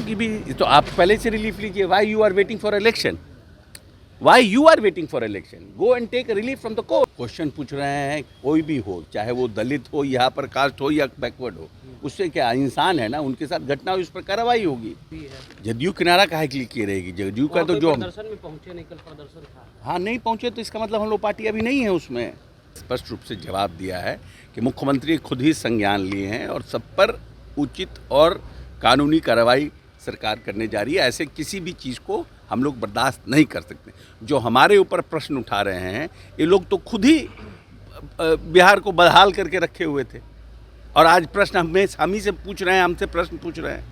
क्योंकि भी तो आप पहले से रिलीफ लीजिए। Why you are waiting for election? Why you are waiting for election? Go and take relief from the court. Question पूछ रहे हैं, कोई भी हो, चाहे वो दलित हो, यहाँ पर कास्ट हो या बैकवर्ड हो, उससे क्या, इंसान है ना, उनके साथ घटना हुई, उस पर कार्रवाई होगी। जदयू किनारा काहे के लिए की रहेगी? जदयू का तो जो प्रदर्शन में पहुंचे नहीं, कल प्रदर्शन था। हाँ, नहीं पहुंचे तो इसका मतलब हम लोग पार्टी अभी नहीं है उसमें। स्पष्ट रूप से जवाब दिया है कि मुख्यमंत्री खुद ही संज्ञान लिए हैं और सब पर उचित और कानूनी कार्रवाई सरकार करने जा रही है। ऐसे किसी भी चीज़ को हम लोग बर्दाश्त नहीं कर सकते। जो हमारे ऊपर प्रश्न उठा रहे हैं, ये लोग तो खुद ही बिहार को बदहाल करके रखे हुए थे और आज प्रश्न हम ही से पूछ रहे हैं, हमसे प्रश्न पूछ रहे हैं।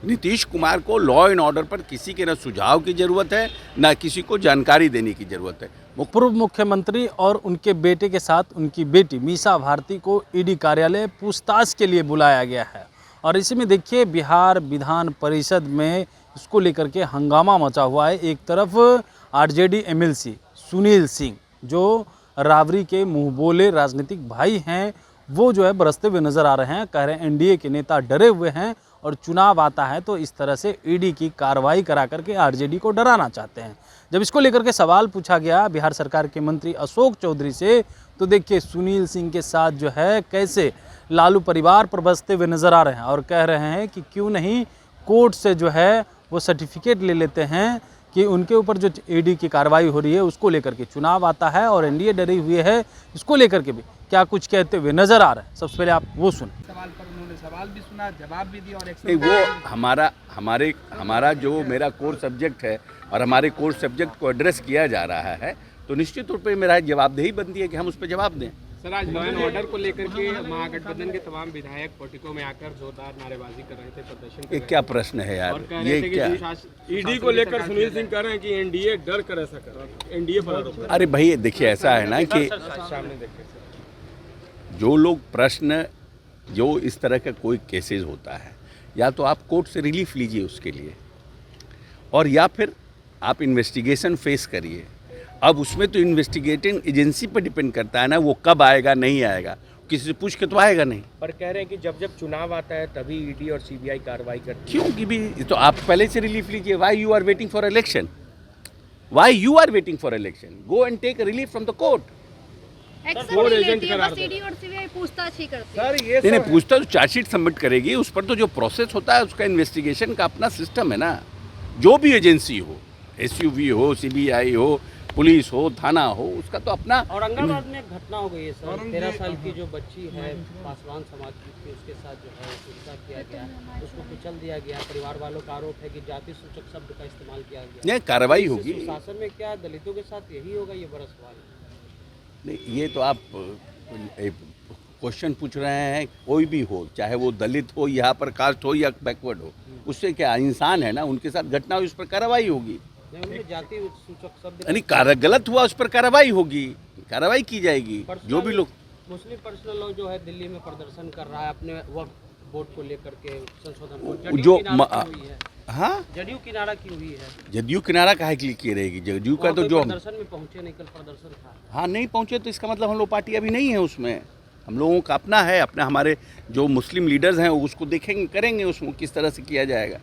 नीतीश कुमार को लॉ एंड ऑर्डर पर किसी के न सुझाव की ज़रूरत है, न किसी को जानकारी देने की ज़रूरत है। पूर्व मुख्यमंत्री और उनके बेटे के साथ उनकी बेटी मीसा भारती को ईडी कार्यालय पूछताछ के लिए बुलाया गया है और इसी में देखिए बिहार विधान परिषद में इसको लेकर के हंगामा मचा हुआ है। एक तरफ आरजेडी एमएलसी सुनील सिंह, जो राबरी के मुंहबोले राजनीतिक भाई हैं, वो जो है बरसते हुए नजर आ रहे हैं। कह रहे हैं एनडीए के नेता डरे हुए हैं और चुनाव आता है तो इस तरह से ईडी की कार्रवाई करा करके आरजेडी को डराना चाहते हैं। जब इसको लेकर के सवाल पूछा गया बिहार सरकार के मंत्री अशोक चौधरी से, तो देखिए सुनील सिंह के साथ जो है कैसे लालू परिवार पर बसते हुए नजर आ रहे हैं और कह रहे हैं कि क्यों नहीं कोर्ट से जो है वो सर्टिफिकेट ले लेते हैं कि उनके ऊपर जो ईडी की कार्रवाई हो रही है उसको लेकर के चुनाव आता है और एनडीए डरी हुई है, इसको लेकर के भी क्या कुछ कहते हुए नजर आ रहे हैं। सबसे पहले आप वो सुने। सवाल पर उन्होंने सवाल भी सुना, जवाब भी दिया और नहीं, वो हमारा जो मेरा कोर सब्जेक्ट है और हमारे कोर सब्जेक्ट को एड्रेस किया जा रहा है, तो निश्चित तौर पे मेरा जवाबदेही बनती है कि हम उस पर जवाब दें। सर, आज लॉ एंड ऑर्डर को लेकर के महागठबंधन के तमाम विधायक पोर्टिको में आकर जोरदार नारेबाजी कर रहे थे, प्रदर्शन कर ये रहे क्या थे। प्रश्न है यार? और कह ये रहे थे क्या? कि ईडी को लेकर सुनील सिंह कह रहे हैं कि एनडीए डर कर ऐसा कर रहा है, एनडीए पर आरोप। अरे भाई देखिए, ऐसा है ना कि सामने देखे जो लोग प्रश्न, जो इस तरह का कोई केसेस होता है, या तो आप कोर्ट से रिलीफ लीजिए उसके लिए, और या फिर आप इन्वेस्टिगेशन फेस करिए। अब उसमें तो इन्वेस्टिगेटिंग एजेंसी पर डिपेंड करता है ना, वो कब आएगा नहीं आएगा, किसी से पूछ के तो आएगा नहीं। पर कह रहे हैं कि जब जब चुनाव आता है तभी ईडी और सीबीआई कार्रवाई करती है। क्यों कि भी तो आप पहले से रिलीफ लीजिए। Why you are waiting for election? Why you are waiting for election? Go and take relief from the court. Action नहीं लेती है, बस ईडी और सीबीआई पूछताछ ही करती है। नहीं, पूछता तो चार्जशीट सबमिट करेगी, उस पर तो जो प्रोसेस होता है उसका इन्वेस्टिगेशन का अपना सिस्टम है ना। जो भी एजेंसी हो, एसयूवी हो, सीबीआई हो, पुलिस हो, थाना हो, उसका तो अपना। औरंगाबाद में एक घटना हो गई है सर, 13 साल की जो बच्ची है पासवान समाज की थी, उसके साथ जो है हिंसा किया गया, उसको कुचल दिया गया। परिवार वालों का आरोप है कि जाति सूचक शब्द का इस्तेमाल किया गया। नहीं, कार्रवाई होगी। शासन में क्या दलितों के साथ यही होगा, ये बड़ा सवाल है। नहीं, ये तो आप क्वेश्चन पूछ रहे हैं, कोई भी हो, चाहे वो दलित हो, यहाँ पर कास्ट हो या बैकवर्ड हो, उससे क्या, इंसान है ना, उनके साथ घटना हुई, उस पर कार्रवाई होगी। जाति सूचक शब्द यानी गलत हुआ, उस पर कार्रवाई होगी, कार्रवाई की जाएगी। जो भी लोग मुस्लिम पर्सनल लॉ जो है दिल्ली में प्रदर्शन कर रहा है अपने वक्त बोर्ड को लेकर के संशोधन को, जो हुई है। हाँ, जदयू किनारा की हुई है। जदयू किनारा काहे के लिए की रहेगी? जदयू का तो जो प्रदर्शन में पहुंचे नहीं, कल प्रदर्शन था। हाँ, नहीं पहुंचे तो इसका मतलब हम लोग पार्टी अभी नहीं है उसमें। हम लोगों का अपना है, अपना हमारे जो मुस्लिम लीडर्स हैं उसको देखेंगे, करेंगे उसमें किस तरह से किया जाएगा।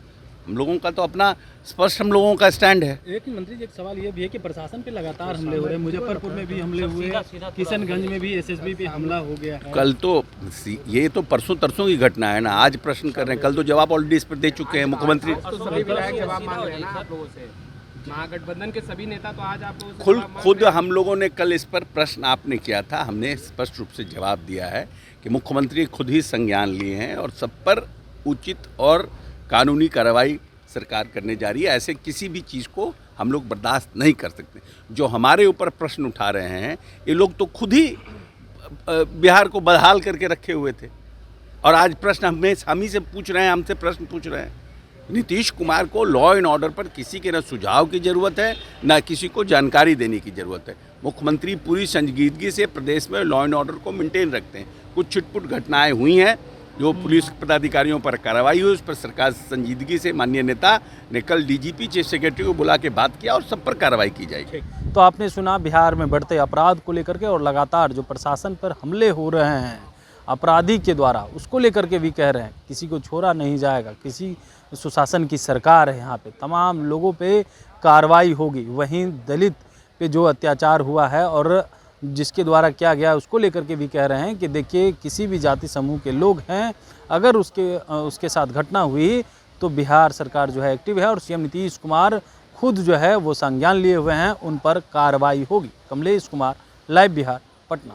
हम लोगों का तो अपना स्पष्ट हम लोगों का स्टैंड है। एक मंत्री जी, एक सवाल ये भी है कि प्रशासन पे लगातार हमले हो रहे हैं, मुजफ्फरपुर में भी हमले हुए, किशनगंज में भी एसएसबी पे हमला हो गया है। कल तो ये तो परसों तरसों की घटना है ना, आज प्रश्न कर रहे हैं, कल तो जवाब ऑलरेडी इस पर दे चुके हैं मुख्यमंत्री। सभी विधायक जवाब मांग रहे हैं ना आप लोगों से। महागठबंधन के सभी नेता तो आज आप लोगों से खुद हम लोगों ने कल इस पर प्रश्न आपने किया था, हमने स्पष्ट रूप से जवाब दिया है कि मुख्यमंत्री खुद ही संज्ञान लिए हैं और सब पर उचित और कानूनी कार्रवाई सरकार करने जा रही है। ऐसे किसी भी चीज़ को हम लोग बर्दाश्त नहीं कर सकते। जो हमारे ऊपर प्रश्न उठा रहे हैं, ये लोग तो खुद ही बिहार को बदहाल करके रखे हुए थे और आज प्रश्न हम ही से पूछ रहे हैं, हमसे प्रश्न पूछ रहे हैं। नीतीश कुमार को लॉ एंड ऑर्डर पर किसी के न सुझाव की ज़रूरत है, न किसी को जानकारी देने की ज़रूरत है। मुख्यमंत्री पूरी संजीदगी से प्रदेश में लॉ एंड ऑर्डर को मेंटेन रखते हैं। कुछ छिटपुट घटनाएं हुई हैं, जो पुलिस पदाधिकारियों पर कार्रवाई हुई, उस पर सरकार संजीदगी से, माननीय नेता ने कल डीजीपी चीफ सेक्रेटरी को बुला के बात किया और सब पर कार्रवाई की जाएगी। तो आपने सुना बिहार में बढ़ते अपराध को लेकर के और लगातार जो प्रशासन पर हमले हो रहे हैं अपराधी के द्वारा, उसको लेकर के भी कह रहे हैं किसी को छोड़ा नहीं जाएगा, किसी सुशासन की सरकार है यहाँ पे, तमाम लोगों पे कार्रवाई होगी। वहीं दलित पे जो अत्याचार हुआ है और जिसके द्वारा किया गया उसको लेकर के भी कह रहे हैं कि देखिए किसी भी जाति समूह के लोग हैं, अगर उसके साथ घटना हुई तो बिहार सरकार जो है एक्टिव है और सीएम नीतीश कुमार खुद जो है वो संज्ञान लिए हुए हैं, उन पर कार्रवाई होगी। कमलेश कुमार, लाइव बिहार, पटना।